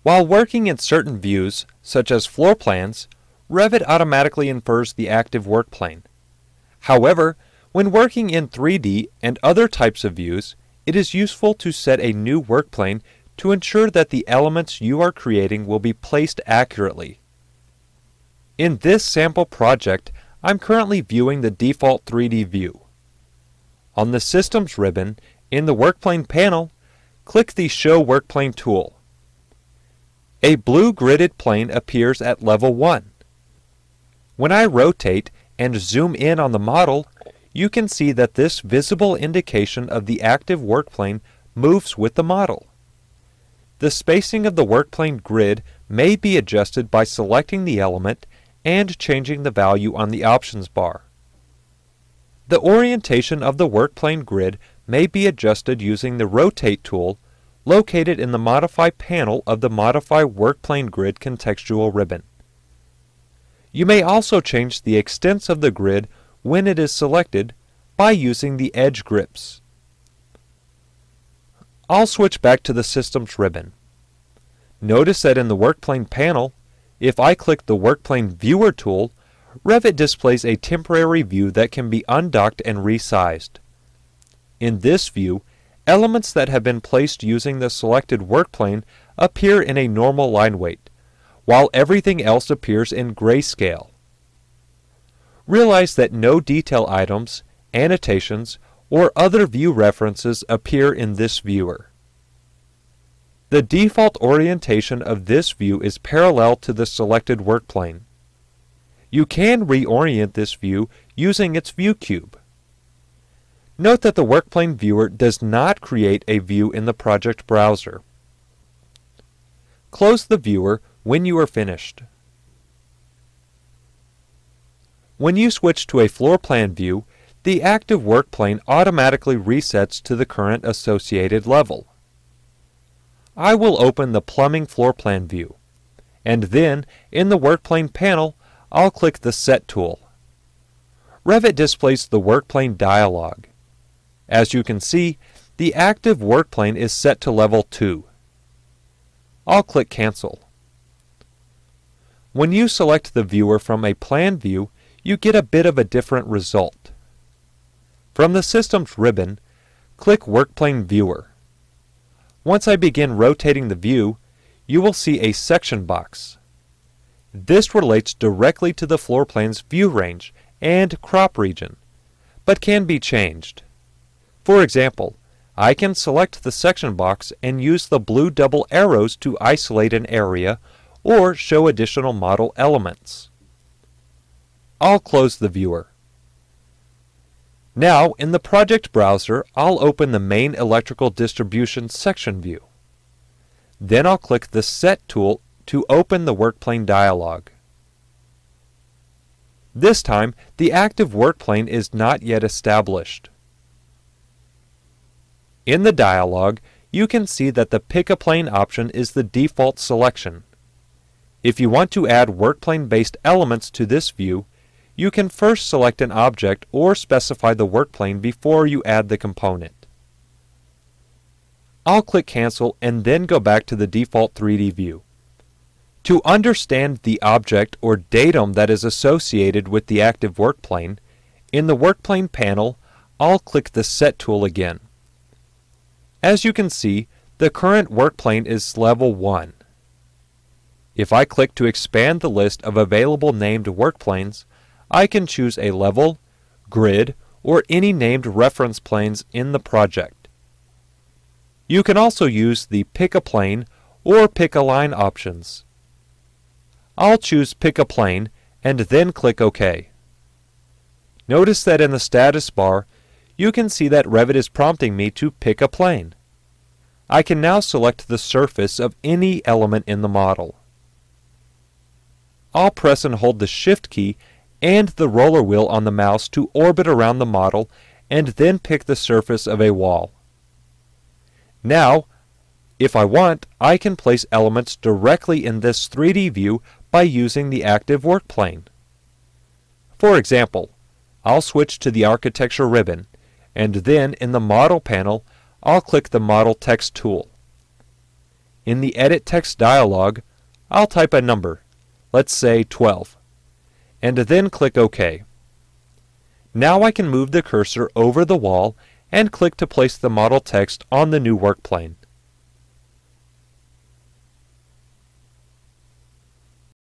While working in certain views, such as floor plans, Revit automatically infers the active work plane. However, when working in 3D and other types of views, it is useful to set a new work plane to ensure that the elements you are creating will be placed accurately. In this sample project, I'm currently viewing the default 3D view. On the Systems ribbon, in the Workplane panel, click the Show Workplane tool. A blue gridded plane appears at level 1. When I rotate and zoom in on the model, you can see that this visible indication of the active workplane moves with the model. The spacing of the workplane grid may be adjusted by selecting the element and changing the value on the options bar. The orientation of the workplane grid may be adjusted using the Rotate tool located in the Modify panel of the Modify Workplane Grid contextual ribbon. You may also change the extents of the grid when it is selected by using the edge grips. I'll switch back to the Systems ribbon. Notice that in the Workplane panel, if I click the Workplane Viewer tool, Revit displays a temporary view that can be undocked and resized. In this view, elements that have been placed using the selected workplane appear in a normal line weight, while everything else appears in grayscale. Realize that no detail items, annotations, or other view references appear in this viewer. The default orientation of this view is parallel to the selected workplane. You can reorient this view using its view cube. Note that the Workplane Viewer does not create a view in the project browser. Close the viewer when you are finished. When you switch to a floor plan view, the active workplane automatically resets to the current associated level. I will open the Plumbing Floor Plan view, and then, in the Workplane panel, I'll click the Set tool. Revit displays the Workplane dialog. As you can see, the active workplane is set to level 2. I'll click Cancel. When you select the viewer from a plan view, you get a bit of a different result. From the Systems ribbon, click Workplane Viewer. Once I begin rotating the view, you will see a section box. This relates directly to the floor plan's view range and crop region, but can be changed. For example, I can select the section box and use the blue double arrows to isolate an area or show additional model elements. I'll close the viewer. Now, in the project browser, I'll open the Main Electrical Distribution section view. Then I'll click the Set tool to open the Workplane dialog. This time, the active workplane is not yet established. In the dialog, you can see that the Pick a Plane option is the default selection. If you want to add workplane-based elements to this view, you can first select an object or specify the workplane before you add the component. I'll click Cancel and then go back to the default 3D view. To understand the object or datum that is associated with the active workplane, in the Workplane panel, I'll click the Set tool again. As you can see, the current workplane is level 1. If I click to expand the list of available named workplanes, I can choose a level, grid, or any named reference planes in the project. You can also use the Pick a Plane or Pick a Line options. I'll choose Pick a Plane and then click OK. Notice that in the status bar, you can see that Revit is prompting me to pick a plane. I can now select the surface of any element in the model. I'll press and hold the Shift key and the roller wheel on the mouse to orbit around the model and then pick the surface of a wall. Now, if I want, I can place elements directly in this 3D view by using the active workplane. For example, I'll switch to the Architecture ribbon, and then in the Model panel, I'll click the Model Text tool. In the Edit Text dialog, I'll type a number, let's say 12, and then click OK. Now I can move the cursor over the wall and click to place the model text on the new work plane.